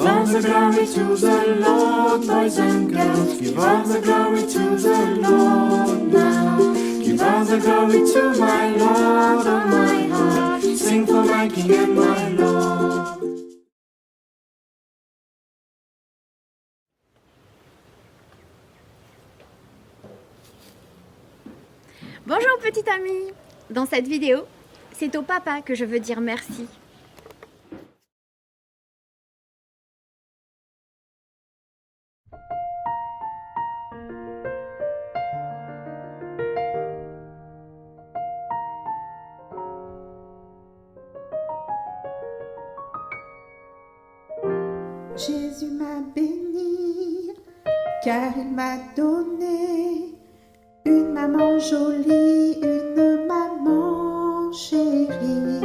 all the glory to the Lord, boys and girls. Give all the glory to the Lord now. Give all the glory to my Lord, oh my heart. Sing for my King and my Lord. Bonjour petit ami. Dans cette vidéo, c'est au papa que je veux dire merci. Jésus m'a béni, car il m'a donné une maman jolie, une maman chérie,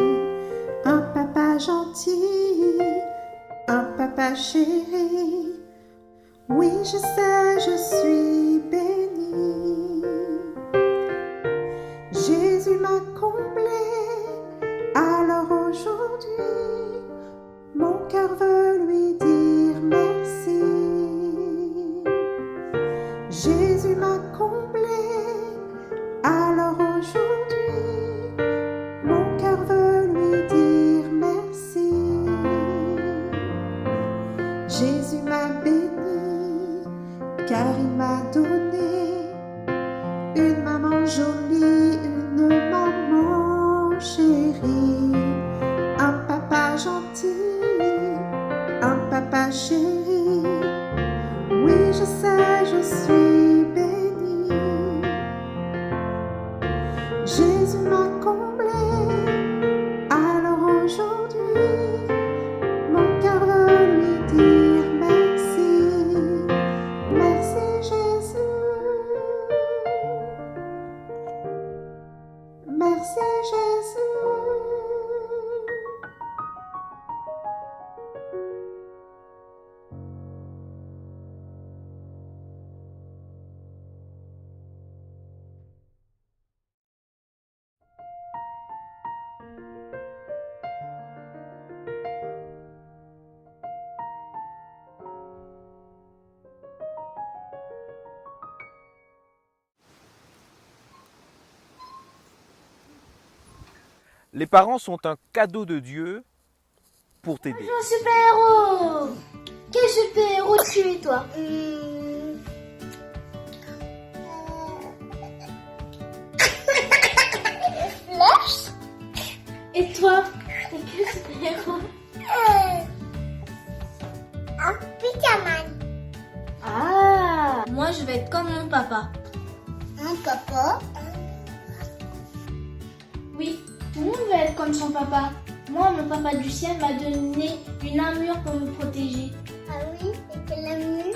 un papa gentil, un papa chéri. Oui, je sais, je suis bénie. Jésus m'a comblé, alors aujourd'hui, mon cœur veut lui dire merci. Jésus m'a comblé, alors aujourd'hui, mon cœur veut lui dire merci. Jésus m'a béni, car il m'a donné une maman jolie, une maman chérie, un papa gentil, un papa chéri. Oui, je sais, je suis bénie. Jésus m'a comblé, alors aujourd'hui, mon cœur veut lui dire merci. Merci Jésus. Merci Jésus. Les parents sont un cadeau de Dieu pour t'aider. Bonjour super-héros. Quel super-héros tu es toi? Flash. Et toi? T'es quel super-héros? Un pyjamas. Ah, moi je vais être comme mon papa. Un papa. Oui, tout le monde va être comme son papa. Moi, mon papa du ciel m'a donné une armure pour me protéger. Ah oui, et quelle armure?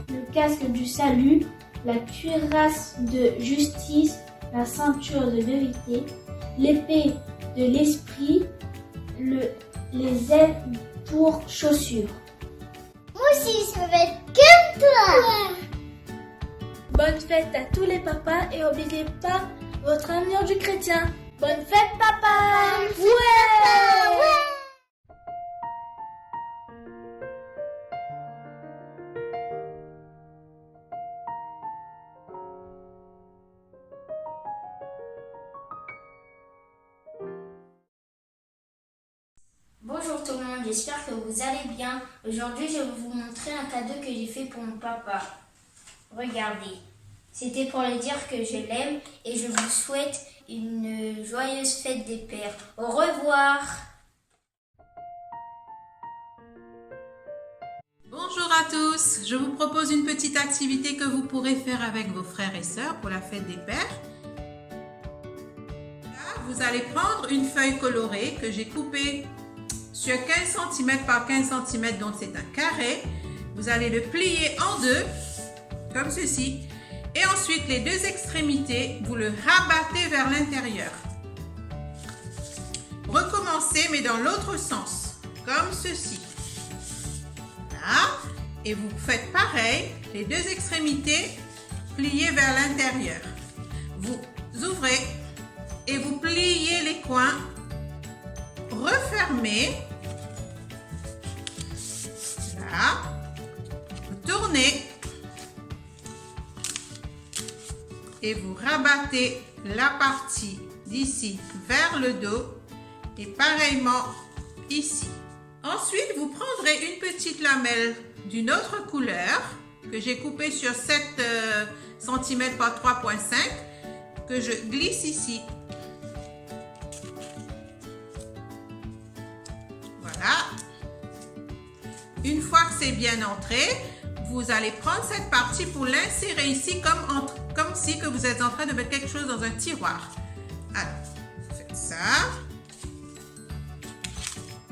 Le casque du salut, la cuirasse de justice, la ceinture de vérité, l'épée de l'esprit, les ailes pour chaussures. Moi aussi, je vais être comme toi. Bonne fête à tous les papas et n'oubliez pas votre armure du chrétien. Bonne fête papa! Ouais! Bonjour tout le monde, j'espère que vous allez bien. Aujourd'hui, je vais vous montrer un cadeau que j'ai fait pour mon papa. Regardez, c'était pour lui dire que je l'aime et je vous souhaite une joyeuse fête des pères. Au revoir! Bonjour à tous, je vous propose une petite activité que vous pourrez faire avec vos frères et sœurs pour la fête des pères. Là, vous allez prendre une feuille colorée que j'ai coupée sur 15 cm par 15 cm, donc c'est un carré. Vous allez le plier en deux, comme ceci. Et ensuite, les deux extrémités, vous le rabattez vers l'intérieur. Recommencez, mais dans l'autre sens, comme ceci. Là. Et vous faites pareil, les deux extrémités pliées vers l'intérieur. Vous ouvrez et vous pliez les coins, refermez Voilà. Vous tournez et vous rabattez la partie d'ici vers le dos et pareillement ici. Ensuite, vous prendrez une petite lamelle d'une autre couleur que j'ai coupée sur 7 cm par 3,5 que je glisse ici. Voilà. Une fois que c'est bien entré, vous allez prendre cette partie pour l'insérer ici comme si que vous êtes en train de mettre quelque chose dans un tiroir. Alors, vous faites ça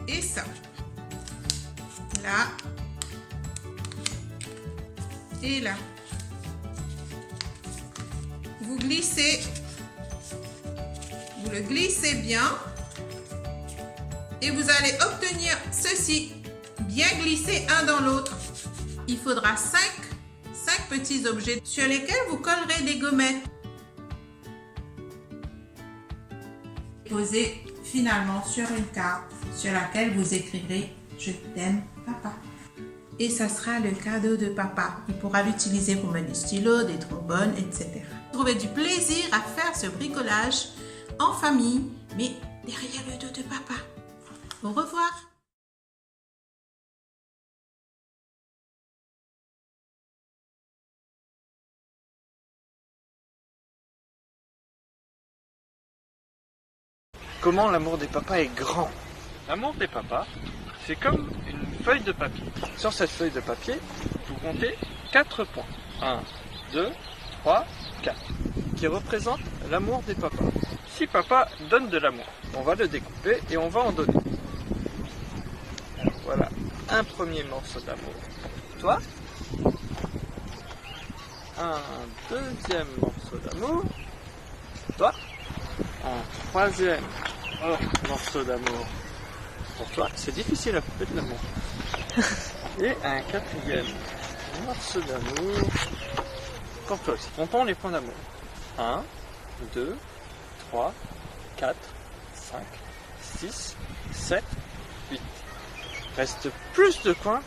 et ça. Là et là. Vous glissez, vous le glissez bien et vous allez obtenir ceci, bien glissé un dans l'autre. Il faudra 5 petits objets sur lesquels vous collerez des gommettes. Posez finalement sur une carte sur laquelle vous écrirez « Je t'aime, papa ». Et ça sera le cadeau de papa. Il pourra l'utiliser pour mettre des stylos, des trombones, etc. Trouvez du plaisir à faire ce bricolage en famille, mais derrière le dos de papa. Au revoir. Comment l'amour des papas est grand. L'amour des papas, c'est comme une feuille de papier. Sur cette feuille de papier, vous comptez 4 points. 1, 2, 3, 4. Qui représentent l'amour des papas. Si papa donne de l'amour, on va le découper et on va en donner. Alors voilà, un premier morceau d'amour pour toi. Un deuxième morceau d'amour pour toi. Un troisième morceau d'amour pour toi. C'est difficile à couper de l'amour. Et un quatrième morceau d'amour pour toi aussi. Comptons les points d'amour. 1, 2, 3, 4, 5, 6, 7, 8. Reste plus de coins,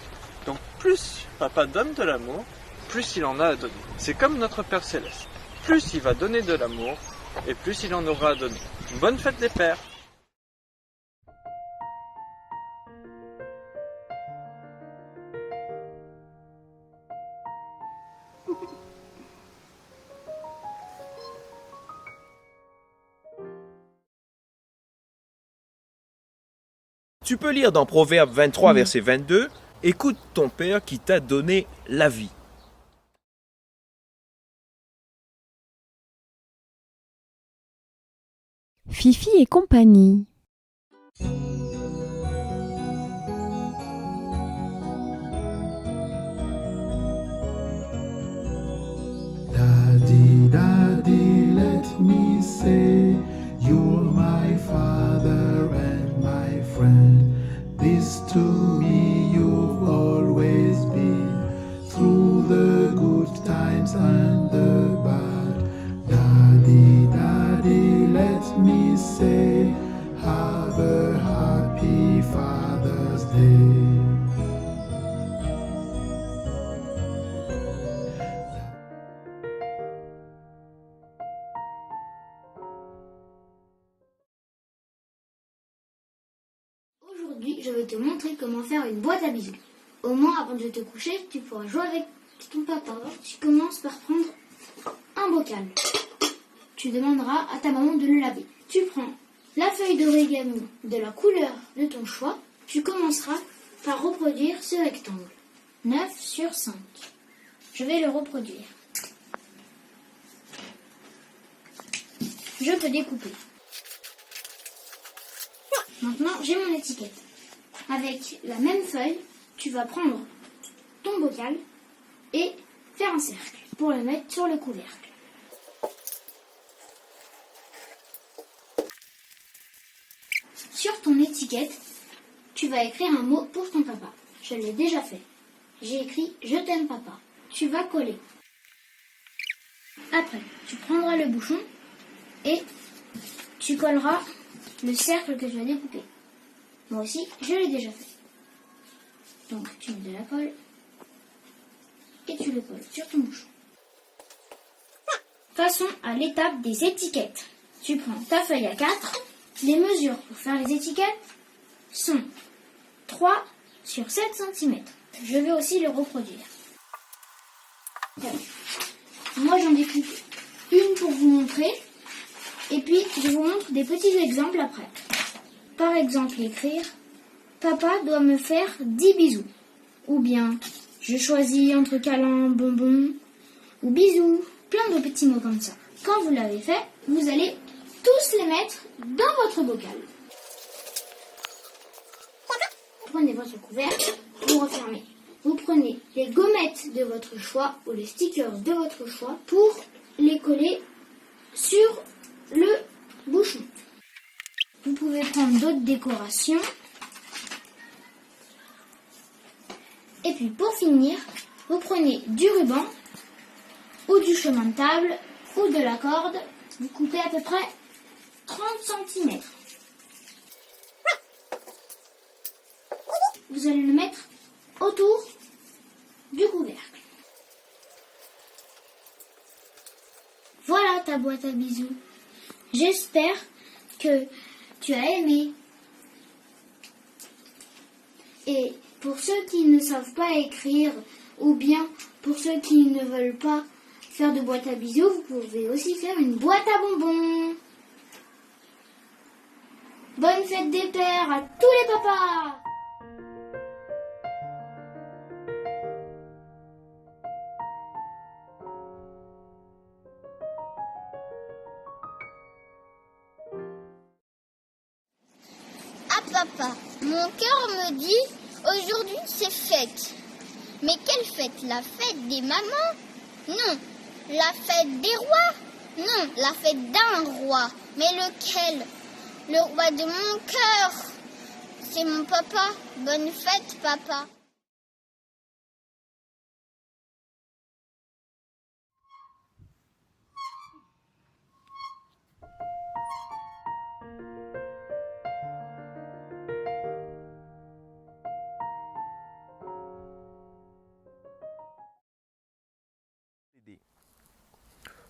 donc plus papa donne de l'amour, plus il en a à donner. C'est comme notre Père Céleste. Plus il va donner de l'amour, et plus il en aura à donner. Bonne fête des pères! Tu peux lire dans Proverbe 23, verset 22, « Écoute ton Père qui t'a donné la vie. » Fifi et compagnie. Daddy, Daddy, let me say, you're my father and my friend. This to me you've always been, through the good times and the bad. Daddy, Daddy, let me say, have a happy Father's Day. Aujourd'hui, je vais te montrer comment faire une boîte à bisous. Au moins, avant de te coucher, tu pourras jouer avec ton papa. Tu commences par prendre un bocal. Tu demanderas à ta maman de le laver. Tu prends la feuille d'origami de la couleur de ton choix. Tu commenceras par reproduire ce rectangle. 9 sur 5. Je vais le reproduire. Je peux découper. Maintenant, j'ai mon étiquette. Avec la même feuille, tu vas prendre ton bocal et faire un cercle pour le mettre sur le couvercle. Sur ton étiquette, tu vas écrire un mot pour ton papa. Je l'ai déjà fait. J'ai écrit « Je t'aime papa ». Tu vas coller. Après, tu prendras le bouchon et tu colleras le cercle que tu as découpé. Moi aussi, je l'ai déjà fait. Donc tu mets de la colle et tu le colles sur ton bouchon. Passons à l'étape des étiquettes. Tu prends ta feuille A4. Les mesures pour faire les étiquettes sont 3 sur 7 cm. Je vais aussi le reproduire. Moi j'en découpe une pour vous montrer. Et puis je vous montre des petits exemples après. Par exemple, écrire « Papa doit me faire 10 bisous ». Ou bien « Je choisis entre câlin, bonbon » ou « bisous ». Plein de petits mots comme ça. Quand vous l'avez fait, vous allez tous les mettre dans votre bocal. Prenez votre couvercle, vous refermez. Vous prenez les gommettes de votre choix ou les stickers de votre choix pour les coller sur le bouchon. Vous pouvez prendre d'autres décorations. Et puis pour finir, vous prenez du ruban ou du chemin de table ou de la corde. Vous coupez à peu près 30 cm. Vous allez le mettre autour du couvercle. Voilà ta boîte à bisous. J'espère que tu as aimé. Et pour ceux qui ne savent pas écrire ou bien pour ceux qui ne veulent pas faire de boîte à bisous, vous pouvez aussi faire une boîte à bonbons. Bonne fête des pères à tous les papas! Ah papa, mon cœur me dit aujourd'hui c'est fête. Mais quelle fête? La fête des mamans? Non. La fête des rois? Non, la fête d'un roi. Mais lequel? Le roi de mon cœur. C'est mon papa. Bonne fête, papa.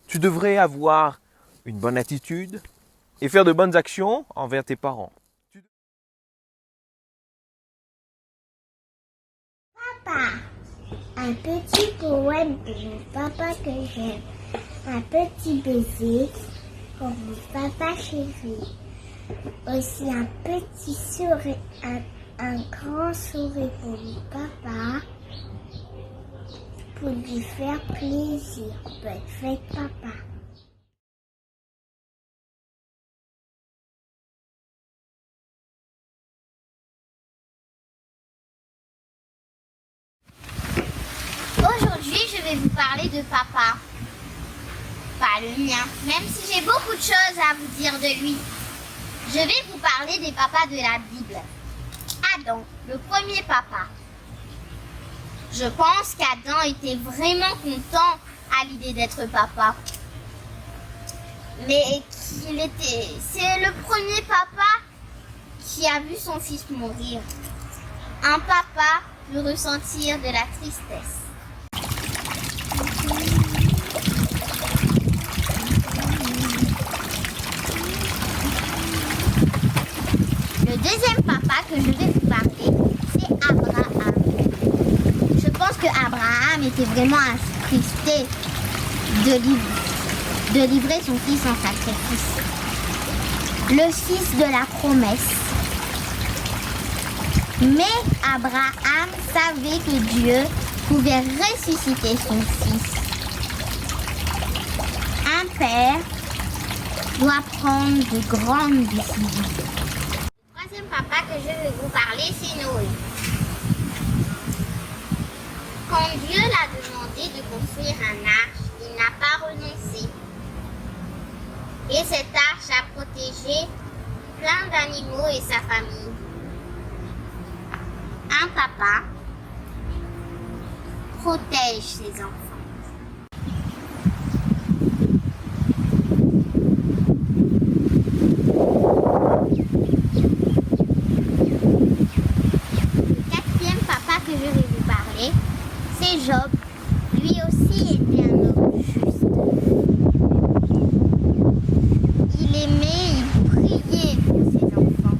Tu devrais avoir une bonne attitude et faire de bonnes actions envers tes parents. Papa, un petit poème pour mon papa que j'aime. Un petit baiser pour mon papa chéri. Aussi un petit sourire, un grand sourire pour mon papa. Pour lui faire plaisir. Bonne fête, papa. Aujourd'hui, je vais vous parler de papa. Pas le mien, même si j'ai beaucoup de choses à vous dire de lui. Je vais vous parler des papas de la Bible. Adam, le premier papa. Je pense qu'Adam était vraiment content à l'idée d'être papa. Mais c'est le premier papa qui a vu son fils mourir. Un papa peut ressentir de la tristesse. Le deuxième papa que je vais vous parler, c'est Abraham. Je pense que Abraham était vraiment attristé de livrer son fils en sacrifice. Le fils de la promesse. Mais Abraham savait que Dieu pouvait ressusciter son fils. Un père doit prendre de grandes décisions. Le troisième papa que je vais vous parler, c'est Noé. Quand Dieu l'a demandé de construire un arche, il n'a pas renoncé. Et cette arche a protégé plein d'animaux et sa famille. Un papa protège ses enfants. Le quatrième papa que Et Job, lui aussi était un homme juste. Il aimait, il priait pour ses enfants.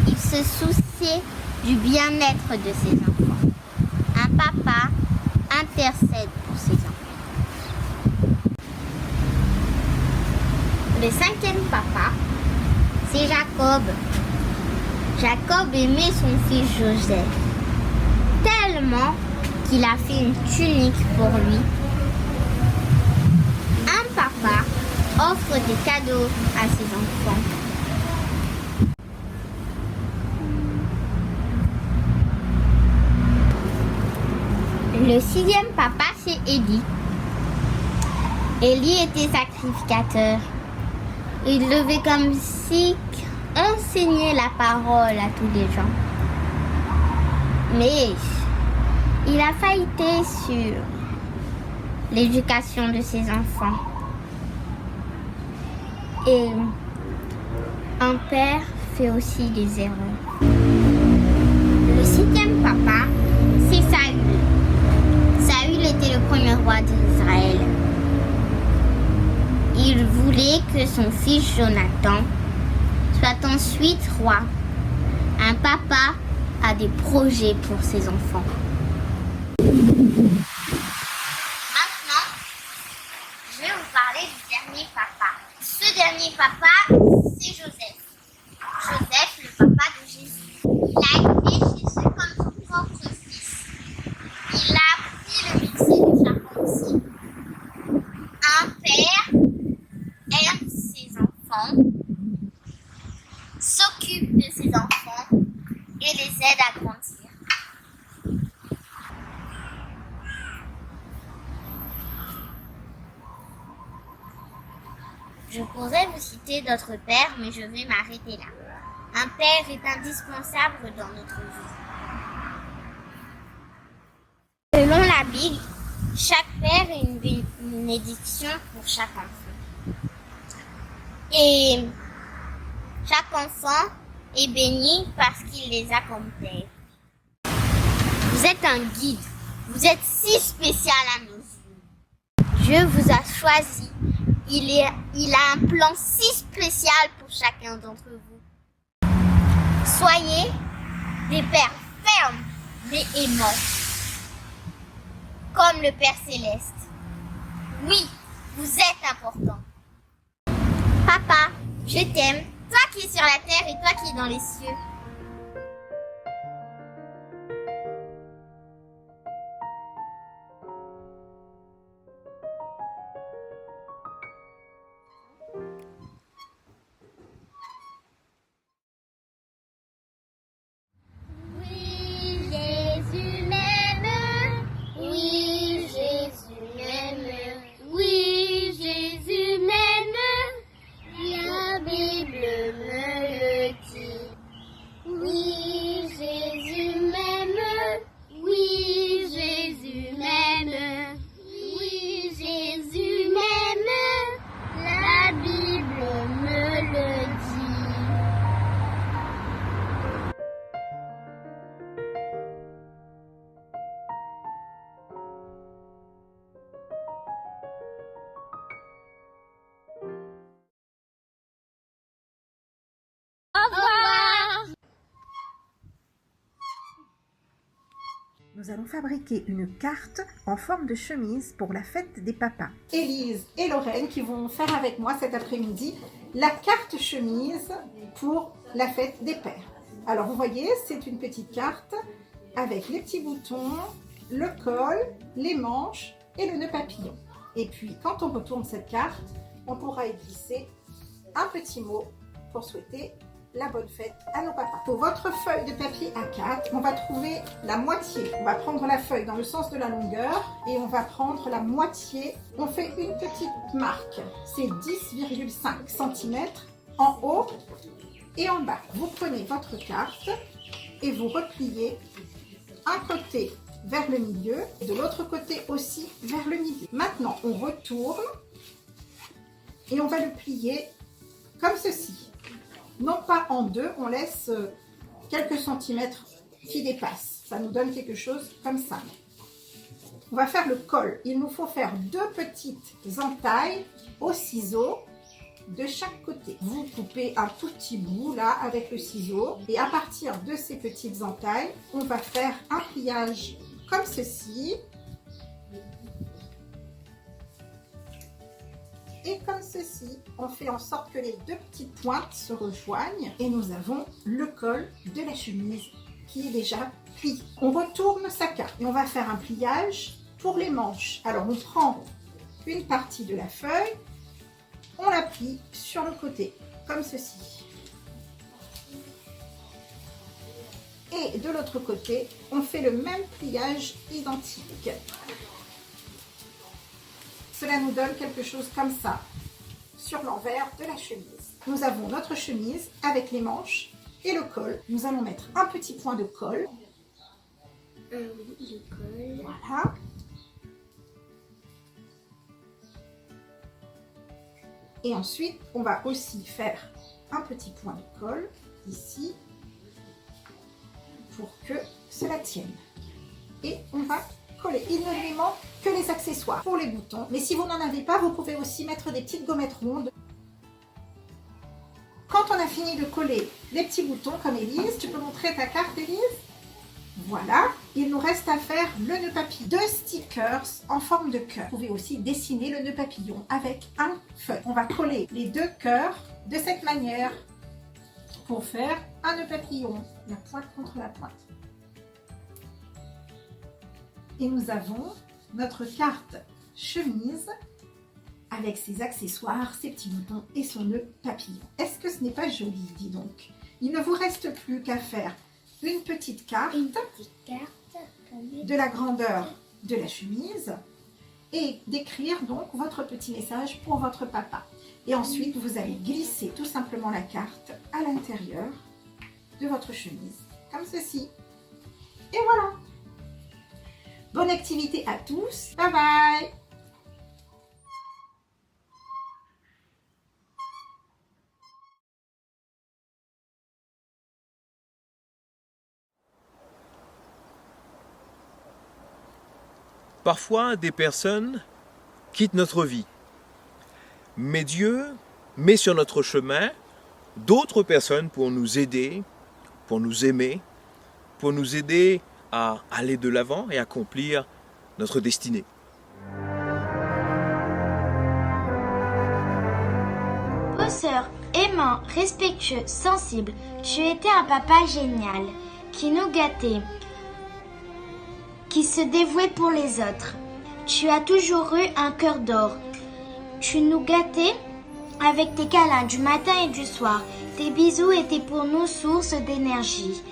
Il se souciait du bien-être de ses enfants. Un papa intercède pour ses enfants. Le cinquième papa, c'est Jacob. Jacob aimait son fils Joseph tellement qu'il a fait une tunique pour lui. Un papa offre des cadeaux à ses enfants. Le sixième papa, c'est Élie. Élie était sacrificateur. Il devait comme si enseigner la parole à tous les gens. Mais il a faillité sur l'éducation de ses enfants. Et un père fait aussi des erreurs. Le septième papa, c'est Saül. Saül était le premier roi d'Israël. Il voulait que son fils Jonathan soit ensuite roi. Un papa a des projets pour ses enfants. Maintenant, je vais vous parler du dernier papa. Ce dernier papa, c'est Joseph. Joseph, le papa de Jésus. Il a été chez eux comme son propre fils. Il a appris le métier de charpentier. Un père aime ses enfants, s'occupe de ses enfants et les aide à grandir. Je pourrais vous citer d'autres pères, mais je vais m'arrêter là. Un père est indispensable dans notre vie. Selon la Bible, chaque père est une bénédiction pour chaque enfant. Et chaque enfant est béni parce qu'il les a comme père. Vous êtes un guide. Vous êtes si spécial à nos yeux. Dieu vous a choisi. Il a un plan si spécial pour chacun d'entre vous. Soyez des pères fermes mais aimants, comme le Père Céleste. Oui, vous êtes important. Papa, je t'aime, toi qui es sur la terre et toi qui es dans les cieux. Nous allons fabriquer une carte en forme de chemise pour la fête des papas. Élise et Lorraine qui vont faire avec moi cet après-midi la carte chemise pour la fête des pères. Alors vous voyez, c'est une petite carte avec les petits boutons, le col, les manches et le nœud papillon. Et puis quand on retourne cette carte, on pourra y glisser un petit mot pour souhaiter la bonne fête à nos papas. Pour votre feuille de papier A4, on va trouver la moitié. On va prendre la feuille dans le sens de la longueur et on va prendre la moitié. On fait une petite marque. C'est 10,5 cm en haut et en bas. Vous prenez votre carte et vous repliez un côté vers le milieu, de l'autre côté aussi vers le milieu. Maintenant, on retourne et on va le plier comme ceci. Non pas en deux, on laisse quelques centimètres qui dépassent. Ça nous donne quelque chose comme ça. On va faire le col. Il nous faut faire 2 petites entailles au ciseau de chaque côté. Vous coupez un tout petit bout là avec le ciseau et à partir de ces petites entailles, on va faire un pliage comme ceci et comme ceci. On fait en sorte que les 2 petites pointes se rejoignent et nous avons le col de la chemise qui est déjà plié. On retourne sa carte et on va faire un pliage pour les manches. Alors on prend une partie de la feuille, on la plie sur le côté comme ceci. Et de l'autre côté, on fait le même pliage identique. Cela nous donne quelque chose comme ça sur l'envers de la chemise. Nous avons notre chemise avec les manches et le col. Nous allons mettre un petit point de colle. Oui, le col. Voilà. Et ensuite, on va aussi faire un petit point de colle ici pour que cela tienne. Et on va coller. Il ne lui manque que les accessoires pour les boutons. Mais si vous n'en avez pas, vous pouvez aussi mettre des petites gommettes rondes. Quand on a fini de coller les petits boutons comme Élise, tu peux montrer ta carte, Élise? Voilà, il nous reste à faire le nœud papillon. 2 stickers en forme de cœur. Vous pouvez aussi dessiner le nœud papillon avec un feuille. On va coller les 2 cœurs de cette manière pour faire un nœud papillon. La pointe contre la pointe. Et nous avons notre carte chemise avec ses accessoires, ses petits boutons et son nœud papillon. Est-ce que ce n'est pas joli, dis donc? Il ne vous reste plus qu'à faire une petite carte de la grandeur de la chemise et d'écrire donc votre petit message pour votre papa. Et ensuite, vous allez glisser tout simplement la carte à l'intérieur de votre chemise, comme ceci. Et voilà! Bonne activité à tous. Bye bye! Parfois, des personnes quittent notre vie. Mais Dieu met sur notre chemin d'autres personnes pour nous aider, pour nous aimer, pour nous aider à aller de l'avant et accomplir notre destinée. Bosseur, aimant, respectueux, sensible, tu étais un papa génial, qui nous gâtait, qui se dévouait pour les autres. Tu as toujours eu un cœur d'or. Tu nous gâtais avec tes câlins du matin et du soir. Tes bisous étaient pour nous source d'énergie.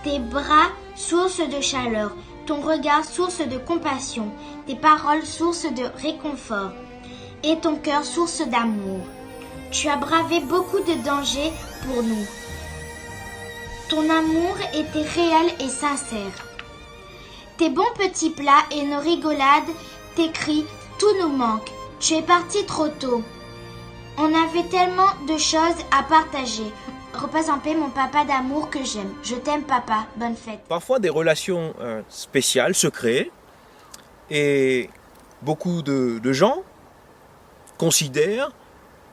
Tes bras, source de chaleur. Ton regard, source de compassion. Tes paroles, source de réconfort. Et ton cœur, source d'amour. Tu as bravé beaucoup de dangers pour nous. Ton amour était réel et sincère. Tes bons petits plats et nos rigolades, tes cris, tout nous manque. Tu es parti trop tôt. On avait tellement de choses à partager. Repose en paix mon papa d'amour que j'aime. Je t'aime papa, bonne fête. Parfois des relations spéciales se créent et beaucoup de gens considèrent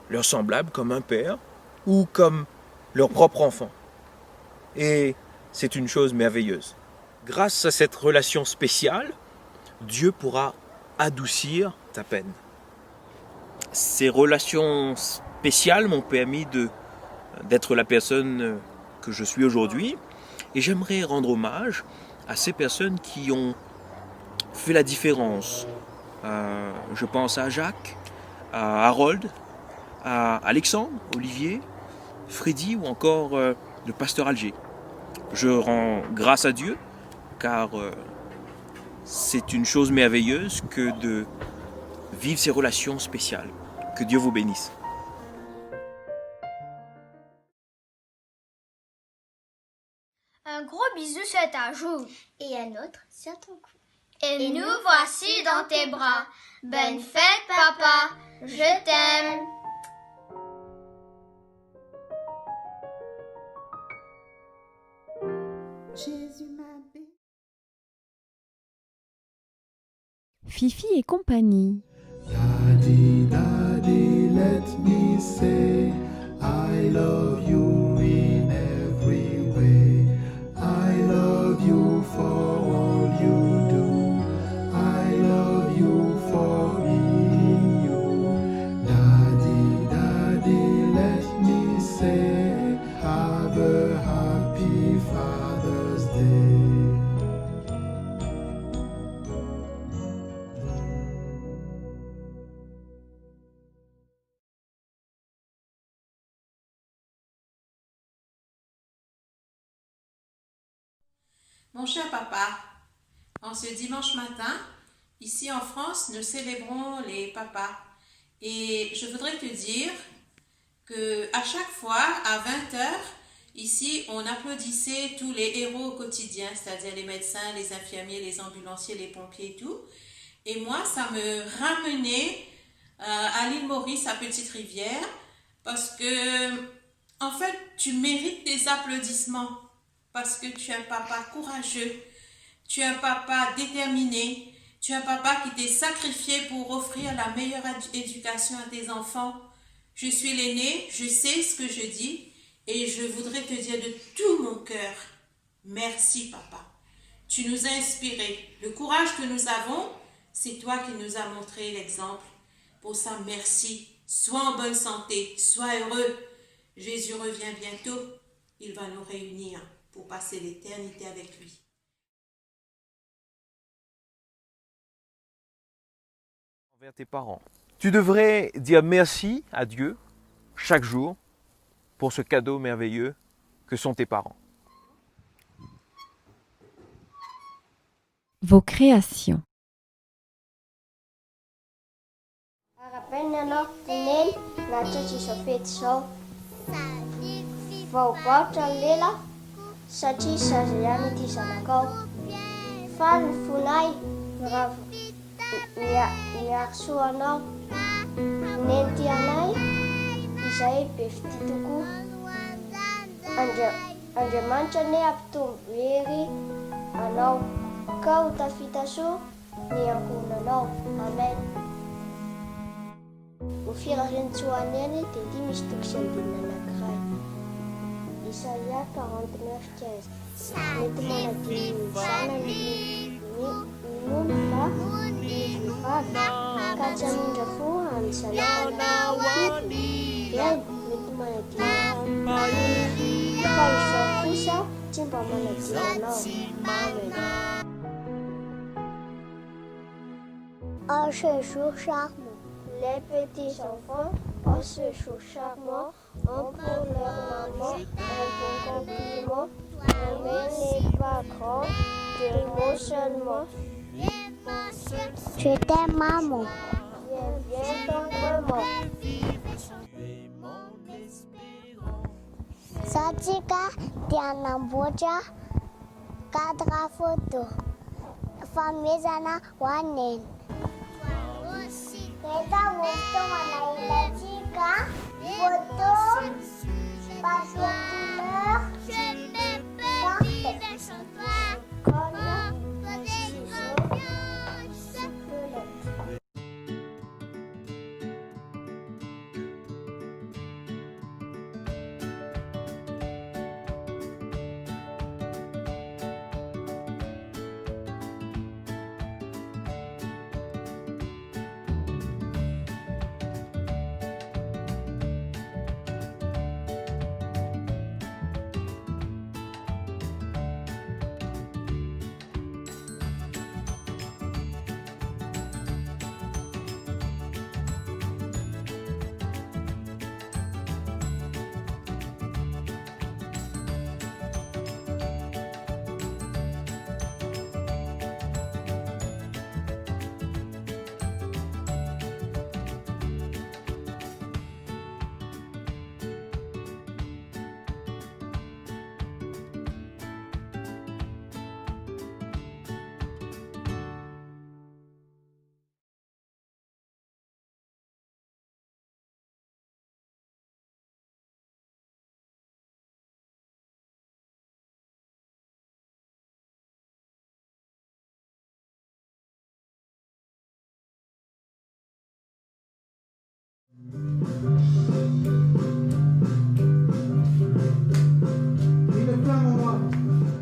leur semblable comme un père ou comme leur propre enfant. Et c'est une chose merveilleuse. Grâce à cette relation spéciale, Dieu pourra adoucir ta peine. Ces relations spéciales m'ont permis d'être la personne que je suis aujourd'hui. Et j'aimerais rendre hommage à ces personnes qui ont fait la différence. Je pense à Jacques, à Harold, à Alexandre, Olivier, Freddy ou encore le pasteur Alger. Je rends grâce à Dieu car c'est une chose merveilleuse que de vivre ces relations spéciales. Que Dieu vous bénisse. Un gros bisou sur ta joue. Et un autre sur ton cou. Et nous voici dans tes bras. Bonne fête, papa. Je t'aime. Jésus m'a béni. Fifi et compagnie. Daddy, daddy, let me say I love you in every way. I love you for all you do. I love you for being you. Daddy, daddy, let me say have a happy Father's Day. Mon cher papa, en ce dimanche matin, ici en France, nous célébrons les papas. Et je voudrais te dire que à chaque fois, à 20h, ici, on applaudissait tous les héros au quotidien, c'est-à-dire les médecins, les infirmiers, les ambulanciers, les pompiers et tout. Et moi, ça me ramenait à l'île Maurice, à Petite-Rivière, parce que, en fait, tu mérites des applaudissements. Parce que tu es un papa courageux, tu es un papa déterminé, tu es un papa qui t'est sacrifié pour offrir la meilleure éducation à tes enfants. Je suis l'aîné, je sais ce que je dis et je voudrais te dire de tout mon cœur, merci papa. Tu nous as inspirés. Le courage que nous avons, c'est toi qui nous as montré l'exemple. Pour ça, merci. Sois en bonne santé, sois heureux. Jésus revient bientôt, il va nous réunir pour passer l'éternité avec lui. Envers tes parents. Tu devrais dire merci à Dieu chaque jour pour ce cadeau merveilleux que sont tes parents. Vos créations. Satria zaza ihany ity zanakao fa ny fonay raha miharosoa anao nenty anay izay be fity tokoa Andriamanitra ane ampitombo hery anao ka ho tafita soa ny ankonanao. Amen. Ho firaren-tsoany any dia ity misy tokisy andinina anankiray. Isaia 49:15. Mety manadio ny zanany minono fa mivavy ka tsy hamindra fo amin'ny zanakany. Eny, mety manadio fa izao kosa tsy mba manadio anao. Amen. En ce jour charmant, les petits enfants, en ce jour charmant, ont pour leur maman un bon compliment. Mais n'est pas grand, deux mots seulement. Je t'aime, maman. Viens tendrement. Satika Dianamboja, cadre photo. Famezana Wanen. Kita gusto manailatika foto password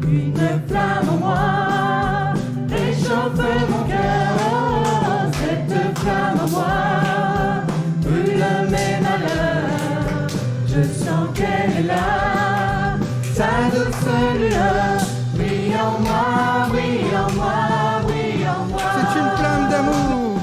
Une flamme en moi réchauffe mon cœur. Oh, cette flamme en moi brûle mes malheurs. Je sens qu'elle est là, sa douce lueur brille en moi, brille en moi, brille en moi. C'est une flamme d'amour.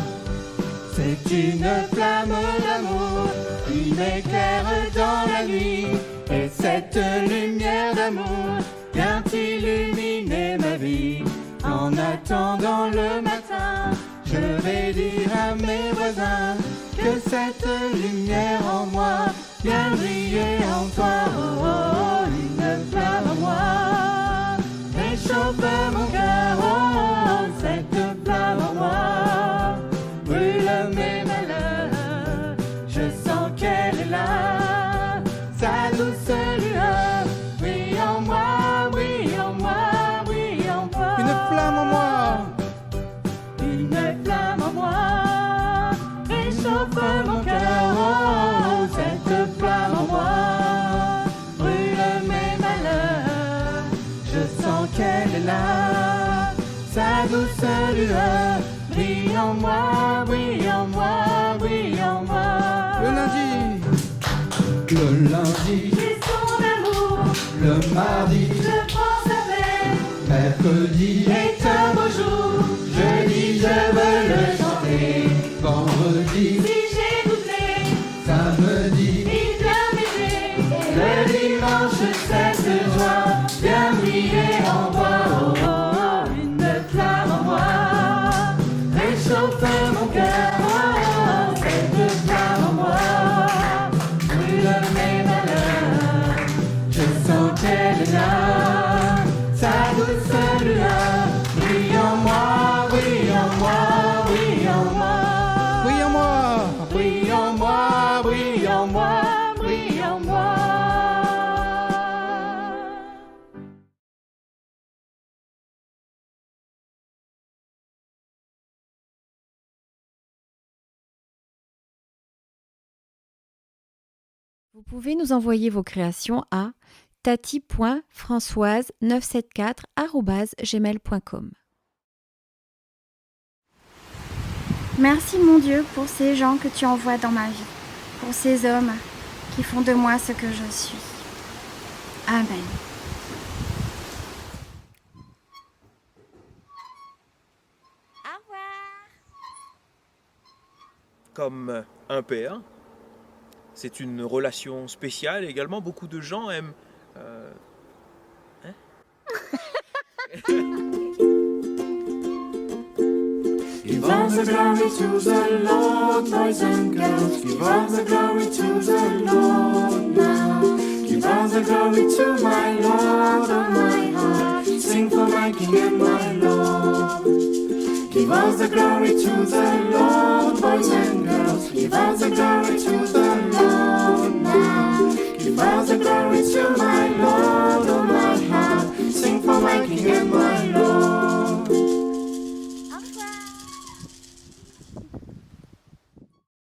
C'est une flamme d'amour qui m'éclaire dans la nuit. Et cette lumière d'amour vient illuminer ma vie. En attendant le matin, je vais dire à mes voisins que cette lumière en moi vient briller en toi. Oh, oh, une flamme en moi réchauffe mon cœur. Oh, cette flamme en moi brûle mes malheurs. Je sens qu'elle est là, sa douce lueur brille en moi, brille en moi, brille en moi. Une flamme en moi. Une flamme en moi réchauffe mon cœur. Oh, cette flamme en moi brûle mes malheurs. Je sens qu'elle est là, sa douce lueur brille en moi, brille en moi, brille en moi. Le lundi, J'ai son amour, le mardi, je prends sa peine. mercredi, est un beau jour, jeudi je veux le chanter. vendredi, Si j'ai doublé, samedi, il vient m'aider. Le dimanche cette joie vient briller en moi. Oh, oh, oh, une flamme en moi réchauffe mon cœur. Oh, cette flamme en moi brûle mes malheurs. Je sens qu'elle est là, sa douce lueur brille en moi, brille en moi, brille en moi. brille en moi. Brille en moi, brille en moi, brille en moi. Vous pouvez nous envoyer vos créations à tati.françoise974@gmail.com. Merci mon Dieu pour ces gens que tu envoies dans ma vie, pour ces hommes qui font de moi ce que je suis. Amen. Au revoir. Comme un père. C'est une relation spéciale également. Beaucoup de gens aiment. Give all the glory to the Lord, boys and girls. Give all the glory to the Lord now. Give all the glory to my Lord, oh my heart. Sing for my King and my Lord. Give all the glory to the Lord, boys and girls. Give all the glory to the